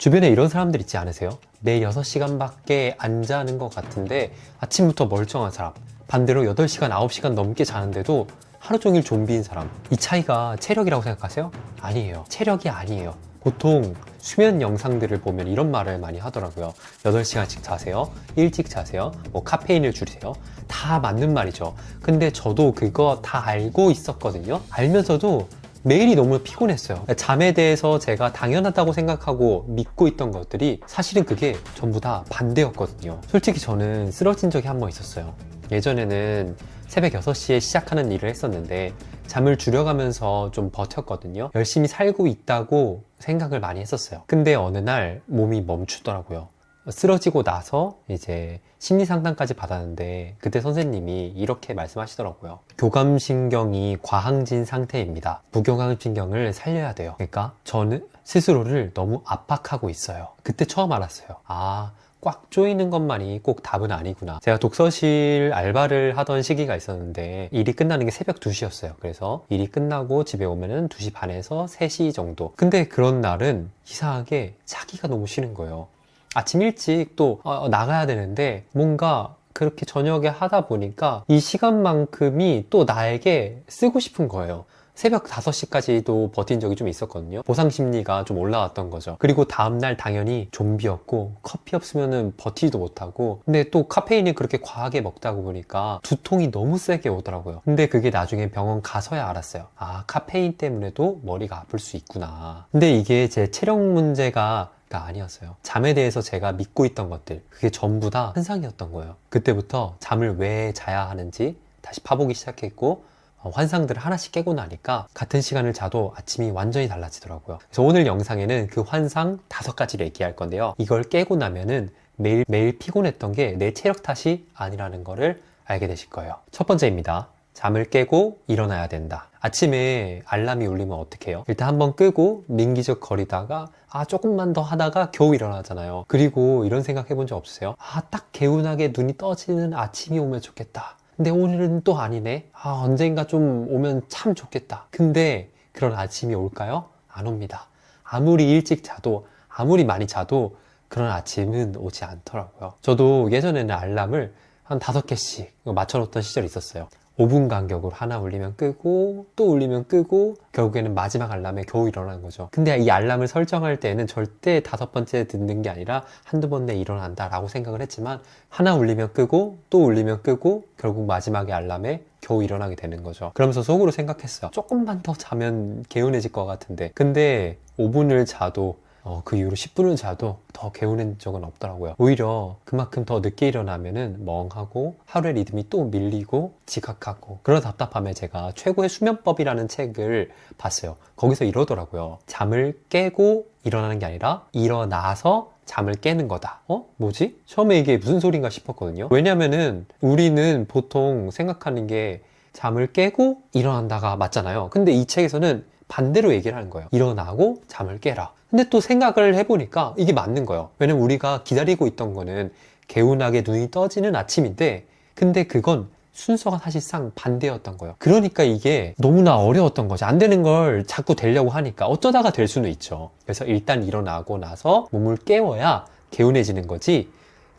주변에 이런 사람들 있지 않으세요? 매일 6시간밖에 안 자는 것 같은데 아침부터 멀쩡한 사람, 반대로 8시간, 9시간 넘게 자는데도 하루 종일 좀비인 사람. 이 차이가 체력이라고 생각하세요? 아니에요. 체력이 아니에요. 보통 수면 영상들을 보면 이런 말을 많이 하더라고요. 8시간씩 자세요, 일찍 자세요, 뭐 카페인을 줄이세요. 다 맞는 말이죠. 근데 저도 그거 다 알고 있었거든요. 알면서도 매일이 너무 피곤했어요. 잠에 대해서 제가 당연하다고 생각하고 믿고 있던 것들이 사실은 그게 전부 다 반대였거든요. 솔직히 저는 쓰러진 적이 한 번 있었어요. 예전에는 새벽 6시에 시작하는 일을 했었는데 잠을 줄여가면서 좀 버텼거든요. 열심히 살고 있다고 생각을 많이 했었어요. 근데 어느 날 몸이 멈추더라고요. 쓰러지고 나서 이제 심리상담까지 받았는데 그때 선생님이 이렇게 말씀하시더라고요. 교감신경이 과항진 상태입니다. 부교감신경을 살려야 돼요. 그러니까 저는 스스로를 너무 압박하고 있어요. 그때 처음 알았어요. 꽉 조이는 것만이 꼭 답은 아니구나. 제가 독서실 알바를 하던 시기가 있었는데 일이 끝나는 게 새벽 2시였어요. 그래서 일이 끝나고 집에 오면은 2시 반에서 3시 정도. 근데 그런 날은 이상하게 자기가 너무 싫은 거예요. 아침 일찍 또 나가야 되는데 뭔가 그렇게 저녁에 하다 보니까 이 시간만큼이 또 나에게 쓰고 싶은 거예요. 새벽 5시까지도 버틴 적이 좀 있었거든요. 보상 심리가 좀 올라왔던 거죠. 그리고 다음날 당연히 좀비였고 커피 없으면 버티지도 못하고, 근데 또 카페인을 그렇게 과하게 먹다 보니까 두통이 너무 세게 오더라고요. 근데 그게 나중에 병원 가서야 알았어요. 카페인 때문에도 머리가 아플 수 있구나. 근데 이게 제 체력 문제가 아니었어요. 잠에 대해서 제가 믿고 있던 것들, 그게 전부 다 환상이었던 거예요. 그때부터 잠을 왜 자야 하는지 다시 파보기 시작했고, 환상들을 하나씩 깨고 나니까 같은 시간을 자도 아침이 완전히 달라지더라고요. 그래서 오늘 영상에는 그 환상 5가지를 얘기할 건데요. 이걸 깨고 나면은 매일 피곤했던 게 내 체력 탓이 아니라는 거를 알게 되실 거예요. 첫 번째입니다. 잠을 깨고 일어나야 된다. 아침에 알람이 울리면 어떻게 해요? 일단 한번 끄고 민기적 거리다가 조금만 더 하다가 겨우 일어나잖아요. 그리고 이런 생각 해본 적 없으세요? 딱 개운하게 눈이 떠지는 아침이 오면 좋겠다. 근데 오늘은 또 아니네. 언젠가 좀 오면 참 좋겠다. 근데 그런 아침이 올까요? 안 옵니다. 아무리 일찍 자도, 아무리 많이 자도 그런 아침은 오지 않더라고요. 저도 예전에는 알람을 한 5개씩 맞춰놓던 시절이 있었어요. 5분 간격으로 하나 울리면 끄고 또 울리면 끄고 결국에는 마지막 알람에 겨우 일어나는 거죠. 근데 이 알람을 설정할 때는 절대 5번째 듣는 게 아니라 한두 번 내에 일어난다 라고 생각을 했지만, 하나 울리면 끄고 또 울리면 끄고 결국 마지막에 알람에 겨우 일어나게 되는 거죠. 그러면서 속으로 생각했어요. 조금만 더 자면 개운해질 것 같은데. 근데 5분을 자도 그 이후로 10분을 자도 더 개운한 적은 없더라고요. 오히려 그만큼 더 늦게 일어나면은 멍하고 하루의 리듬이 또 밀리고 지각하고, 그런 답답함에 제가 최고의 수면법이라는 책을 봤어요. 거기서 이러더라고요. 잠을 깨고 일어나는 게 아니라 일어나서 잠을 깨는 거다. 뭐지? 처음에 이게 무슨 소린가 싶었거든요. 왜냐면은 우리는 보통 생각하는 게 잠을 깨고 일어난다가 맞잖아요. 근데 이 책에서는 반대로 얘기를 하는 거예요. 일어나고 잠을 깨라. 근데 또 생각을 해보니까 이게 맞는 거예요. 왜냐면 우리가 기다리고 있던 거는 개운하게 눈이 떠지는 아침인데, 근데 그건 순서가 사실상 반대였던 거예요. 그러니까 이게 너무나 어려웠던 거죠. 안 되는 걸 자꾸 되려고 하니까 어쩌다가 될 수는 있죠. 그래서 일단 일어나고 나서 몸을 깨워야 개운해지는 거지,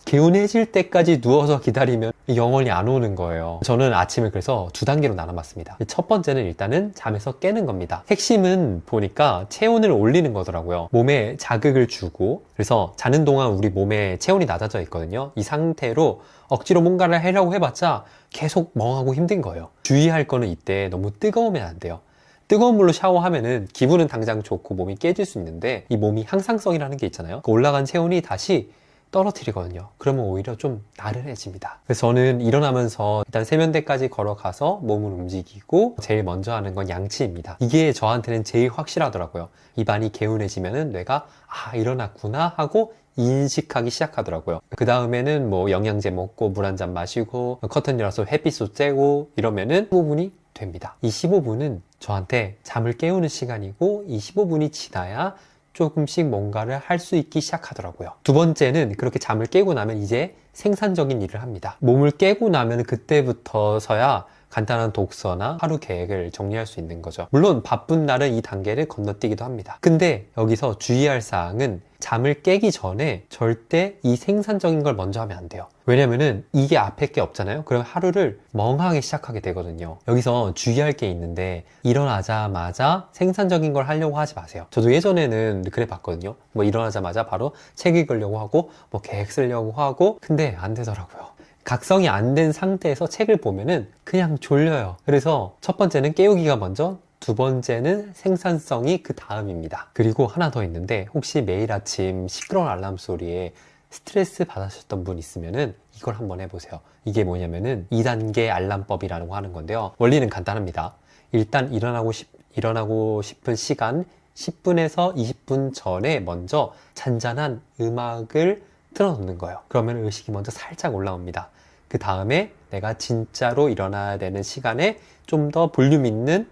개운해질 때까지 누워서 기다리면 영원히 안 오는 거예요. 저는 아침을 그래서 2단계로 나눠봤습니다. 첫 번째는 일단은 잠에서 깨는 겁니다. 핵심은 보니까 체온을 올리는 거더라고요. 몸에 자극을 주고, 그래서 자는 동안 우리 몸에 체온이 낮아져 있거든요. 이 상태로 억지로 뭔가를 하려고 해봤자 계속 멍하고 힘든 거예요. 주의할 거는 이때 너무 뜨거우면 안 돼요. 뜨거운 물로 샤워하면은 기분은 당장 좋고 몸이 깨질 수 있는데, 이 몸이 항상성이라는 게 있잖아요. 그 올라간 체온이 다시 떨어뜨리거든요. 그러면 오히려 좀 나른해집니다. 그래서 저는 일어나면서 일단 세면대까지 걸어가서 몸을 움직이고 제일 먼저 하는 건 양치입니다. 이게 저한테는 제일 확실하더라고요. 입안이 개운해지면은 뇌가 일어났구나 하고 인식하기 시작하더라고요. 그 다음에는 뭐 영양제 먹고 물 한 잔 마시고 커튼 열어서 햇빛도 쬐고 이러면은 15분이 됩니다. 이 15분은 저한테 잠을 깨우는 시간이고, 이 15분이 지나야 조금씩 뭔가를 할 수 있기 시작하더라고요. 두 번째는 그렇게 잠을 깨고 나면 이제 생산적인 일을 합니다. 몸을 깨고 나면 그때부터서야 간단한 독서나 하루 계획을 정리할 수 있는 거죠. 물론 바쁜 날은 이 단계를 건너뛰기도 합니다. 근데 여기서 주의할 사항은 잠을 깨기 전에 절대 이 생산적인 걸 먼저 하면 안 돼요. 왜냐면은 이게 앞에 게 없잖아요. 그럼 하루를 멍하게 시작하게 되거든요. 여기서 주의할 게 있는데 일어나자마자 생산적인 걸 하려고 하지 마세요. 저도 예전에는 그래 봤거든요. 뭐 일어나자마자 바로 책 읽으려고 하고 뭐 계획 쓰려고 하고, 근데 안 되더라고요. 각성이 안 된 상태에서 책을 보면은 그냥 졸려요. 그래서 첫 번째는 깨우기가 먼저, 두 번째는 생산성이 그 다음입니다. 그리고 하나 더 있는데, 혹시 매일 아침 시끄러운 알람 소리에 스트레스 받으셨던 분 있으면은 이걸 한번 해보세요. 이게 뭐냐면은 2단계 알람법이라고 하는 건데요. 원리는 간단합니다. 일단 일어나고 싶은 시간 10분에서 20분 전에 먼저 잔잔한 음악을 틀어놓는 거예요. 그러면 의식이 먼저 살짝 올라옵니다. 그 다음에 내가 진짜로 일어나야 되는 시간에 좀 더 볼륨 있는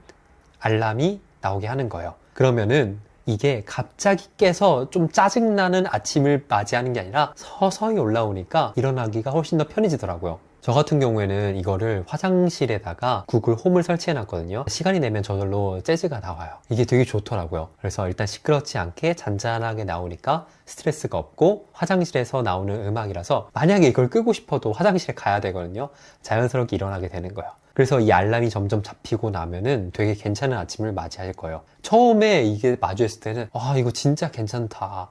알람이 나오게 하는 거예요. 그러면은 이게 갑자기 깨서 좀 짜증나는 아침을 맞이하는 게 아니라 서서히 올라오니까 일어나기가 훨씬 더 편해지더라고요. 저 같은 경우에는 이거를 화장실에다가 구글 홈을 설치해 놨거든요. 시간이 되면 저절로 재즈가 나와요. 이게 되게 좋더라고요. 그래서 일단 시끄럽지 않게 잔잔하게 나오니까 스트레스가 없고, 화장실에서 나오는 음악이라서 만약에 이걸 끄고 싶어도 화장실에 가야 되거든요. 자연스럽게 일어나게 되는 거예요. 그래서 이 알람이 점점 잡히고 나면은 되게 괜찮은 아침을 맞이할 거예요. 처음에 이게 마주했을 때는 이거 진짜 괜찮다,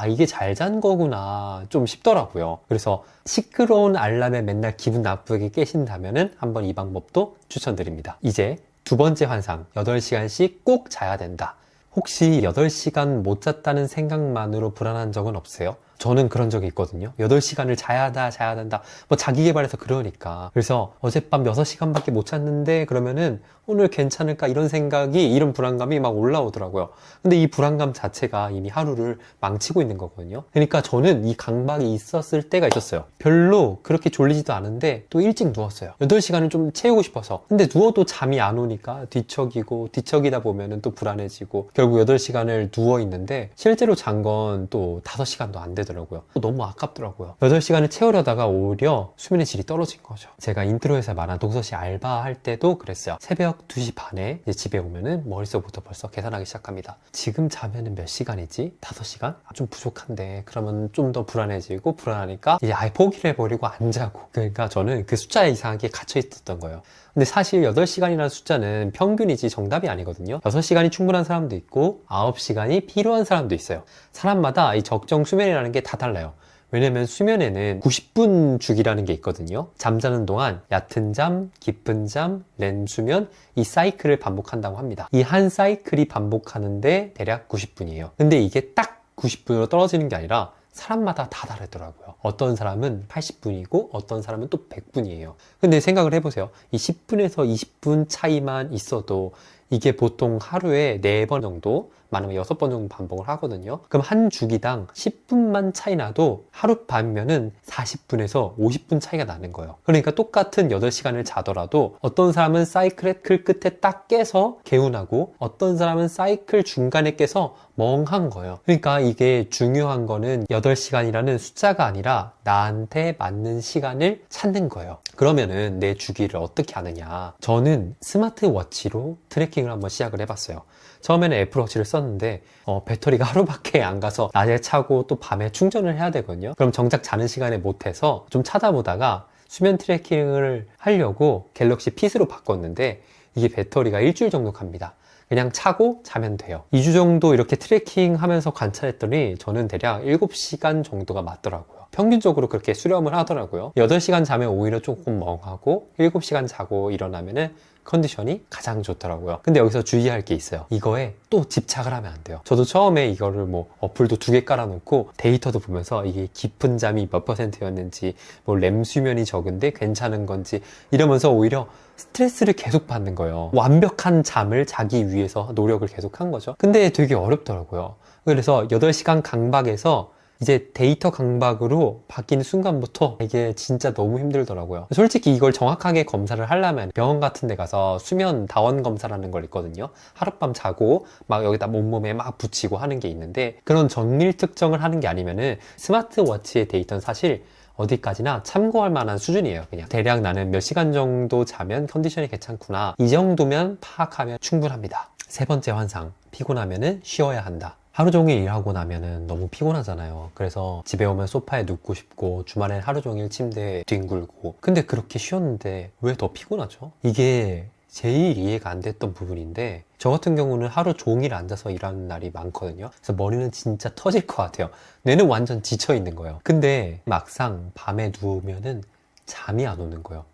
이게 잘 잔 거구나 좀 싶더라고요. 그래서 시끄러운 알람에 맨날 기분 나쁘게 깨신다면은 한번 이 방법도 추천드립니다. 이제 두 번째 환상, 8시간씩 꼭 자야 된다. 혹시 8시간 못 잤다는 생각만으로 불안한 적은 없으세요? 저는 그런 적이 있거든요. 8시간을 자야 된다. 뭐 자기 개발해서 그러니까. 그래서 어젯밤 6시간밖에 못 잤는데 그러면은 오늘 괜찮을까 이런 생각이, 이런 불안감이 막 올라오더라고요. 근데 이 불안감 자체가 이미 하루를 망치고 있는 거거든요. 그러니까 저는 이 강박이 있었을 때가 있었어요. 별로 그렇게 졸리지도 않은데 또 일찍 누웠어요. 8시간을 좀 채우고 싶어서. 근데 누워도 잠이 안 오니까 뒤척이다 보면은 또 불안해지고, 결국 8시간을 누워 있는데 실제로 잔 건 또 5시간도 안 되더라고요. 너무 아깝더라고요. 8시간을 채우려다가 오히려 수면의 질이 떨어진 거죠. 제가 인트로에서 말한 독서실 알바할 때도 그랬어요. 새벽 2시 반에 이제 집에 오면은 머릿속부터 벌써 계산하기 시작합니다. 지금 자면은 몇 시간이지? 5시간? 좀 부족한데. 그러면 좀 더 불안해지고, 불안하니까 이제 아예 포기를 해버리고 안 자고. 그러니까 저는 그 숫자에 이상하게 갇혀 있었던 거예요. 근데 사실 8시간이라는 숫자는 평균이지 정답이 아니거든요. 6시간이 충분한 사람도 있고 9시간이 필요한 사람도 있어요. 사람마다 이 적정 수면이라는 게 다 달라요. 왜냐면 수면에는 90분 주기라는 게 있거든요. 잠자는 동안 얕은 잠, 깊은 잠, 렘 수면, 이 사이클을 반복한다고 합니다. 이 한 사이클이 반복하는데 대략 90분이에요. 근데 이게 딱 90분으로 떨어지는 게 아니라 사람마다 다 다르더라고요. 어떤 사람은 80분이고 어떤 사람은 또 100분이에요. 근데 생각을 해보세요. 이 10분에서 20분 차이만 있어도 이게 보통 하루에 4번 정도, 많으면 6번 정도 반복을 하거든요. 그럼 한 주기당 10분만 차이 나도 하룻밤이면은 40분에서 50분 차이가 나는 거예요. 그러니까 똑같은 8시간을 자더라도 어떤 사람은 사이클의 끝에 딱 깨서 개운하고, 어떤 사람은 사이클 중간에 깨서 멍한 거예요. 그러니까 이게 중요한 거는 8시간이라는 숫자가 아니라 나한테 맞는 시간을 찾는 거예요. 그러면은 내 주기를 어떻게 아느냐? 저는 스마트워치로 트래킹을 한번 시작을 해봤어요. 처음에는 애플워치를 썼는데 배터리가 하루밖에 안 가서 낮에 차고 또 밤에 충전을 해야 되거든요. 그럼 정작 자는 시간에 못해서 좀 찾아보다가 수면 트래킹을 하려고 갤럭시 핏으로 바꿨는데 이게 배터리가 일주일 정도 갑니다. 그냥 차고 자면 돼요. 2주 정도 이렇게 트래킹 하면서 관찰했더니 저는 대략 7시간 정도가 맞더라고요. 평균적으로 그렇게 수렴을 하더라고요. 8시간 자면 오히려 조금 멍하고 7시간 자고 일어나면은 컨디션이 가장 좋더라고요. 근데 여기서 주의할 게 있어요. 이거에 또 집착을 하면 안 돼요. 저도 처음에 이거를 어플도 2개 깔아놓고 데이터도 보면서 이게 깊은 잠이 몇 %였는지, 렘 수면이 적은데 괜찮은 건지 이러면서 오히려 스트레스를 계속 받는 거예요. 완벽한 잠을 자기 위해서 노력을 계속 한 거죠. 근데 되게 어렵더라고요. 그래서 8시간 강박에서 이제 데이터 강박으로 바뀌는 순간부터 이게 진짜 너무 힘들더라고요. 솔직히 이걸 정확하게 검사를 하려면 병원 같은 데 가서 수면 다원 검사라는 걸 있거든요. 하룻밤 자고 막 여기다 온몸에 막 붙이고 하는 게 있는데, 그런 정밀 특정을 하는 게 아니면은 스마트워치의 데이터는 사실 어디까지나 참고할 만한 수준이에요. 그냥 대략 나는 몇 시간 정도 자면 컨디션이 괜찮구나, 이 정도면 파악하면 충분합니다. 세 번째 환상, 피곤하면은 쉬어야 한다. 하루 종일 일하고 나면은 너무 피곤하잖아요. 그래서 집에 오면 소파에 눕고 싶고, 주말엔 하루 종일 침대에 뒹굴고. 근데 그렇게 쉬었는데 왜 더 피곤하죠? 이게 제일 이해가 안 됐던 부분인데, 저 같은 경우는 하루 종일 앉아서 일하는 날이 많거든요. 그래서 머리는 진짜 터질 것 같아요. 뇌는 완전 지쳐 있는 거예요. 근데 막상 밤에 누우면은 잠이 안 오는 거예요.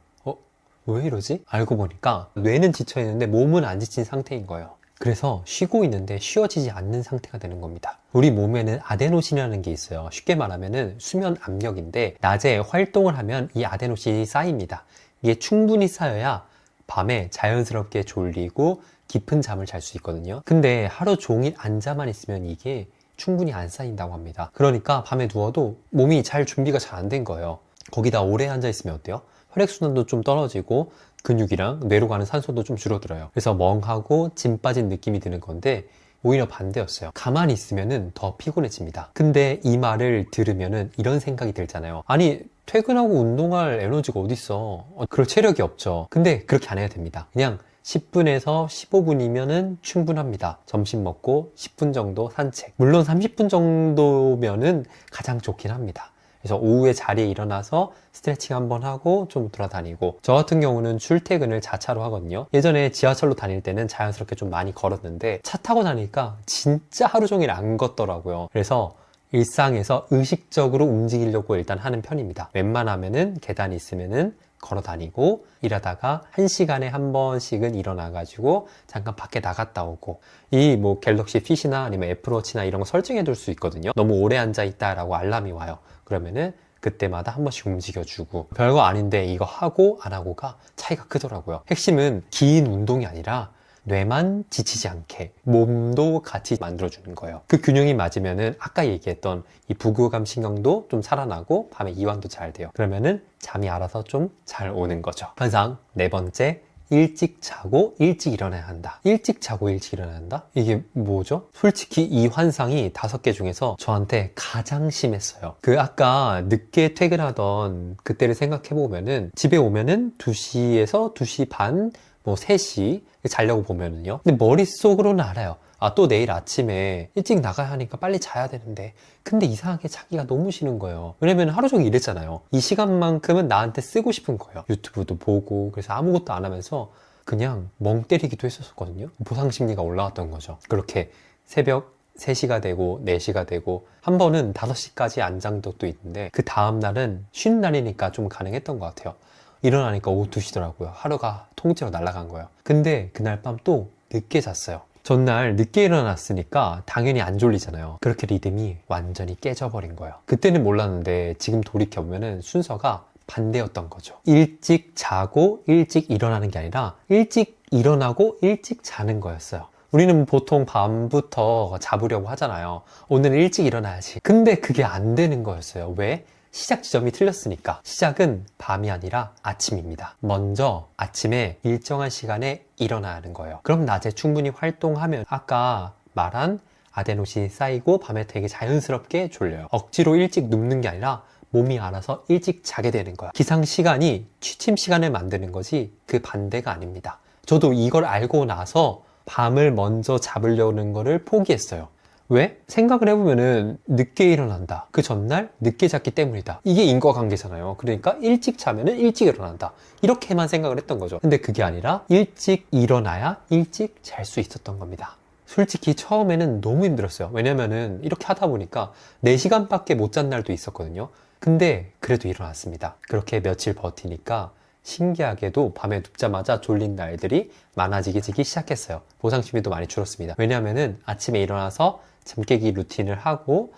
왜 이러지? 알고 보니까 뇌는 지쳐 있는데 몸은 안 지친 상태인 거예요. 그래서 쉬고 있는데 쉬어지지 않는 상태가 되는 겁니다. 우리 몸에는 아데노신이라는 게 있어요. 쉽게 말하면은 수면 압력인데, 낮에 활동을 하면 이 아데노신이 쌓입니다. 이게 충분히 쌓여야 밤에 자연스럽게 졸리고 깊은 잠을 잘 수 있거든요. 근데 하루 종일 앉아만 있으면 이게 충분히 안 쌓인다고 합니다. 그러니까 밤에 누워도 몸이 잘 준비가 잘 안 된 거예요. 거기다 오래 앉아 있으면 어때요? 혈액순환도 좀 떨어지고 근육이랑 뇌로 가는 산소도 좀 줄어들어요. 그래서 멍하고 진 빠진 느낌이 드는 건데, 오히려 반대였어요. 가만히 있으면은 더 피곤해집니다. 근데 이 말을 들으면은 이런 생각이 들잖아요. 아니, 퇴근하고 운동할 에너지가 어딨어? 그럴 체력이 없죠. 근데 그렇게 안 해야 됩니다. 그냥 10분에서 15분이면은 충분합니다. 점심 먹고 10분 정도 산책. 물론 30분 정도면은 가장 좋긴 합니다. 그래서 오후에 자리에 일어나서 스트레칭 한번 하고 좀 돌아다니고, 저 같은 경우는 출퇴근을 자차로 하거든요. 예전에 지하철로 다닐 때는 자연스럽게 좀 많이 걸었는데, 차 타고 나니까 진짜 하루 종일 안 걷더라고요. 그래서 일상에서 의식적으로 움직이려고 일단 하는 편입니다. 웬만하면은 계단이 있으면은 걸어 다니고, 일하다가 1시간에 한 번씩은 일어나가지고 잠깐 밖에 나갔다 오고, 이 뭐 갤럭시 핏이나 아니면 애플워치나 이런 거 설정해 둘 수 있거든요. 너무 오래 앉아 있다라고 알람이 와요. 그러면은 그때마다 한 번씩 움직여주고. 별거 아닌데 이거 하고 안 하고가 차이가 크더라고요. 핵심은 긴 운동이 아니라 뇌만 지치지 않게 몸도 같이 만들어주는 거예요. 그 균형이 맞으면은 아까 얘기했던 이 부교감 신경도 좀 살아나고 밤에 이완도 잘 돼요. 그러면은 잠이 알아서 좀 잘 오는 거죠. 환상 네 번째, 일찍 자고 일찍 일어나야 한다. 일찍 자고 일찍 일어나야 한다? 이게 뭐죠? 솔직히 이 환상이 5개 중에서 저한테 가장 심했어요. 그 아까 늦게 퇴근하던 그때를 생각해보면은, 집에 오면은 2시에서 2시 반, 뭐 3시 자려고 보면은요. 근데 머릿속으로는 알아요. 아, 또 내일 아침에 일찍 나가야 하니까 빨리 자야 되는데. 근데 이상하게 자기가 너무 싫은 거예요. 왜냐면 하루 종일 일했잖아요. 이 시간만큼은 나한테 쓰고 싶은 거예요. 유튜브도 보고. 그래서 아무것도 안 하면서 그냥 멍 때리기도 했었거든요. 보상심리가 올라왔던 거죠. 그렇게 새벽 3시가 되고 4시가 되고, 한 번은 5시까지 앉은 적도 있는데, 그 다음날은 쉬는 날이니까 좀 가능했던 것 같아요. 일어나니까 오후 2시더라고요. 하루가 통째로 날아간 거예요. 근데 그날 밤 또 늦게 잤어요. 전날 늦게 일어났으니까 당연히 안 졸리잖아요. 그렇게 리듬이 완전히 깨져버린 거예요. 그때는 몰랐는데 지금 돌이켜보면 순서가 반대였던 거죠. 일찍 자고 일찍 일어나는 게 아니라 일찍 일어나고 일찍 자는 거였어요. 우리는 보통 밤부터 잡으려고 하잖아요. 오늘은 일찍 일어나야지. 근데 그게 안 되는 거였어요. 왜? 시작 지점이 틀렸으니까. 시작은 밤이 아니라 아침입니다. 먼저 아침에 일정한 시간에 일어나야 하는 거예요. 그럼 낮에 충분히 활동하면 아까 말한 아데노신이 쌓이고 밤에 되게 자연스럽게 졸려요. 억지로 일찍 눕는 게 아니라 몸이 알아서 일찍 자게 되는 거야. 기상 시간이 취침 시간을 만드는 거지 그 반대가 아닙니다. 저도 이걸 알고 나서 밤을 먼저 잡으려는 거를 포기했어요. 왜? 생각을 해보면은 늦게 일어난다. 그 전날 늦게 잤기 때문이다. 이게 인과관계잖아요. 그러니까 일찍 자면은 일찍 일어난다. 이렇게만 생각을 했던 거죠. 근데 그게 아니라 일찍 일어나야 일찍 잘 수 있었던 겁니다. 솔직히 처음에는 너무 힘들었어요. 왜냐면은 이렇게 하다 보니까 4시간밖에 못 잔 날도 있었거든요. 근데 그래도 일어났습니다. 그렇게 며칠 버티니까 신기하게도 밤에 눕자마자 졸린 날들이 많아지기 시작했어요. 보상심리도 많이 줄었습니다. 왜냐면은 아침에 일어나서 잠 깨기 루틴을 하고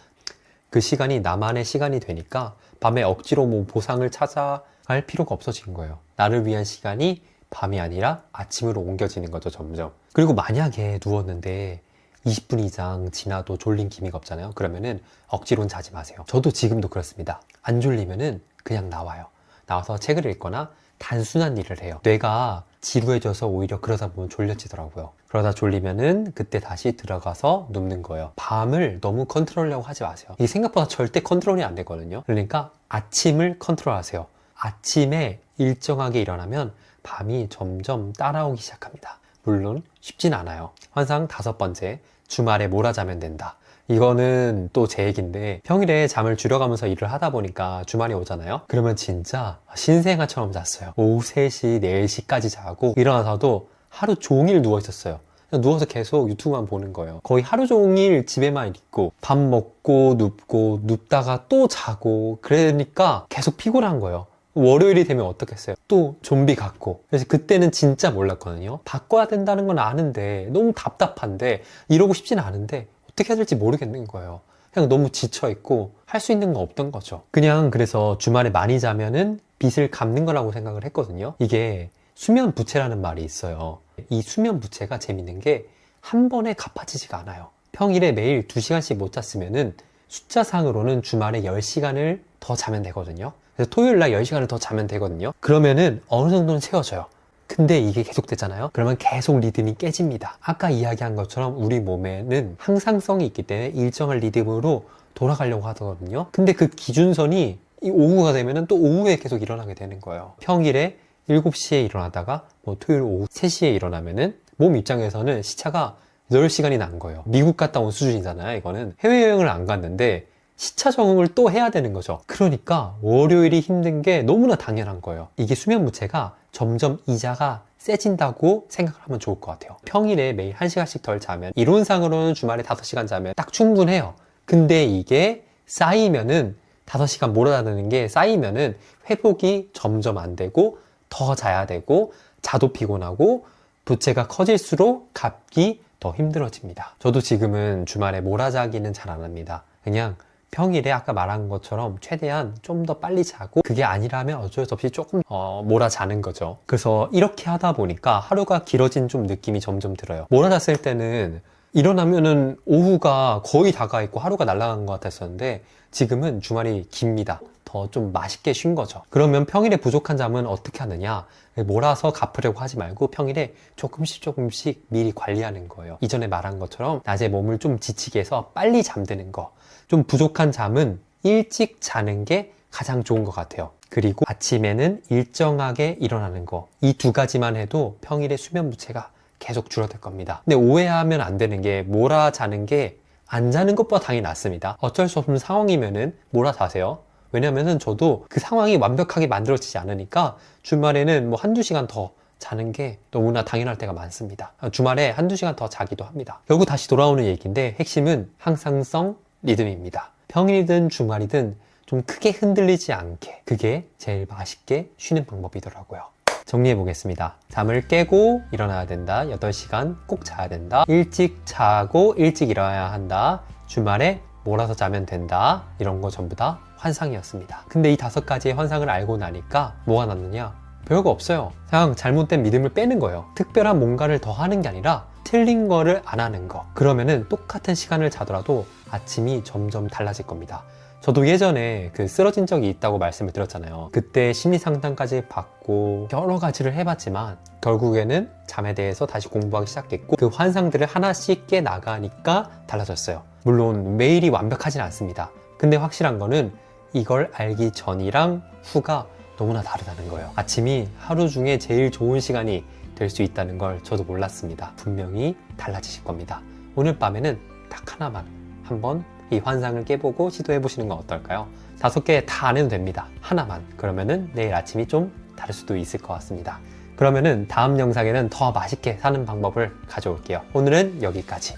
그 시간이 나만의 시간이 되니까 밤에 억지로 뭐 보상을 찾아갈 필요가 없어진 거예요. 나를 위한 시간이 밤이 아니라 아침으로 옮겨지는 거죠, 점점. 그리고 만약에 누웠는데 20분 이상 지나도 졸린 기미가 없잖아요. 그러면은 억지로는 자지 마세요. 저도 지금도 그렇습니다. 안 졸리면은 그냥 나와요. 나와서 책을 읽거나 단순한 일을 해요. 뇌가 지루해져서 오히려 그러다 보면 졸려지더라고요. 그러다 졸리면은 그때 다시 들어가서 눕는 거예요. 밤을 너무 컨트롤하려고 하지 마세요. 이게 생각보다 절대 컨트롤이 안 되거든요. 그러니까 아침을 컨트롤하세요. 아침에 일정하게 일어나면 밤이 점점 따라오기 시작합니다. 물론 쉽진 않아요. 환상 5번째, 주말에 몰아자면 된다. 이거는 또 제 얘기인데, 평일에 잠을 줄여가면서 일을 하다 보니까 주말이 오잖아요. 그러면 진짜 신생아처럼 잤어요. 오후 3시, 4시까지 자고 일어나서도 하루 종일 누워 있었어요. 그냥 누워서 계속 유튜브만 보는 거예요. 거의 하루 종일 집에만 있고 밥 먹고 눕고 눕다가 또 자고, 그러니까 계속 피곤한 거예요. 월요일이 되면 어떻겠어요? 또 좀비 같고. 그래서 그때는 진짜 몰랐거든요. 바꿔야 된다는 건 아는데 너무 답답한데, 이러고 싶진 않은데 어떻게 해야 될지 모르겠는 거예요. 그냥 너무 지쳐있고 할 수 있는 건 없던 거죠. 그냥 그래서 주말에 많이 자면은 빚을 갚는 거라고 생각을 했거든요. 이게 수면 부채라는 말이 있어요. 이 수면 부채가 재밌는 게 한 번에 갚아지지가 않아요. 평일에 매일 2시간씩 못 잤으면은 숫자상으로는 주말에 10시간을 더 자면 되거든요. 그래서 토요일 날 10시간을 더 자면 되거든요. 그러면은 어느 정도는 채워져요. 근데 이게 계속되잖아요. 그러면 계속 리듬이 깨집니다. 아까 이야기한 것처럼 우리 몸에는 항상성이 있기 때문에 일정한 리듬으로 돌아가려고 하거든요. 근데 그 기준선이 이 오후가 되면은 또 오후에 계속 일어나게 되는 거예요. 평일에 7시에 일어나다가 뭐 토요일 오후 3시에 일어나면은 몸 입장에서는 시차가 8시간이 난 거예요. 미국 갔다 온 수준이잖아요. 이거는 해외여행을 안 갔는데 시차 적응을 또 해야 되는 거죠. 그러니까 월요일이 힘든 게 너무나 당연한 거예요. 이게 수면 부채가 점점 이자가 세진다고 생각을 하면 좋을 것 같아요. 평일에 매일 1시간씩 덜 자면, 이론상으로는 주말에 5시간 자면 딱 충분해요. 근데 이게 쌓이면은 5시간 몰아다니는 게 쌓이면은 회복이 점점 안 되고 더 자야 되고 자도 피곤하고 부채가 커질수록 갚기 더 힘들어집니다. 저도 지금은 주말에 몰아자기는 잘 안 합니다. 그냥 평일에 아까 말한 것처럼 최대한 좀 더 빨리 자고, 그게 아니라면 어쩔 수 없이 조금 몰아자는 거죠. 그래서 이렇게 하다 보니까 하루가 길어진 좀 느낌이 점점 들어요. 몰아잤을 때는 일어나면은 오후가 거의 다가 있고 하루가 날아간 것 같았었는데, 지금은 주말이 깁니다. 더 좀 맛있게 쉰 거죠. 그러면 평일에 부족한 잠은 어떻게 하느냐? 몰아서 갚으려고 하지 말고 평일에 조금씩 미리 관리하는 거예요. 이전에 말한 것처럼 낮에 몸을 좀 지치게 해서 빨리 잠드는 거. 좀 부족한 잠은 일찍 자는 게 가장 좋은 것 같아요. 그리고 아침에는 일정하게 일어나는 거. 이 2가지만 해도 평일에 수면 부채가 계속 줄어들 겁니다. 근데 오해하면 안 되는 게, 몰아자는 게 안 자는 것보다 당연히 낫습니다. 어쩔 수 없는 상황이면은 몰아자세요. 왜냐면은 저도 그 상황이 완벽하게 만들어지지 않으니까 주말에는 뭐 1-2시간 더 자는 게 너무나 당연할 때가 많습니다. 주말에 1-2시간 더 자기도 합니다. 결국 다시 돌아오는 얘기인데, 핵심은 항상성 리듬입니다. 평일이든 주말이든 좀 크게 흔들리지 않게, 그게 제일 맛있게 쉬는 방법이더라고요. 정리해 보겠습니다. 잠을 깨고 일어나야 된다. 8시간 꼭 자야 된다. 일찍 자고 일찍 일어나야 한다. 주말에 몰아서 자면 된다. 이런 거 전부 다 환상이었습니다. 근데 이 5가지의 환상을 알고 나니까 뭐가 남느냐? 별거 없어요. 그냥 잘못된 믿음을 빼는 거예요. 특별한 뭔가를 더 하는 게 아니라 틀린 거를 안 하는 거. 그러면은 똑같은 시간을 자더라도 아침이 점점 달라질 겁니다. 저도 예전에 쓰러진 적이 있다고 말씀을 드렸잖아요. 그때 심리 상담까지 받고 여러 가지를 해봤지만 결국에는 잠에 대해서 다시 공부하기 시작했고, 그 환상들을 하나씩 깨 나가니까 달라졌어요. 물론 매일이 완벽하진 않습니다. 근데 확실한 거는 이걸 알기 전이랑 후가 너무나 다르다는 거예요. 아침이 하루 중에 제일 좋은 시간이 될 수 있다는 걸 저도 몰랐습니다. 분명히 달라지실 겁니다. 오늘 밤에는 딱 하나만 한번 이 환상을 깨보고 시도해 보시는 건 어떨까요? 5개 다 안 해도 됩니다. 하나만. 그러면은 내일 아침이 좀 다를 수도 있을 것 같습니다. 그러면은 다음 영상에는 더 맛있게 사는 방법을 가져올게요. 오늘은 여기까지.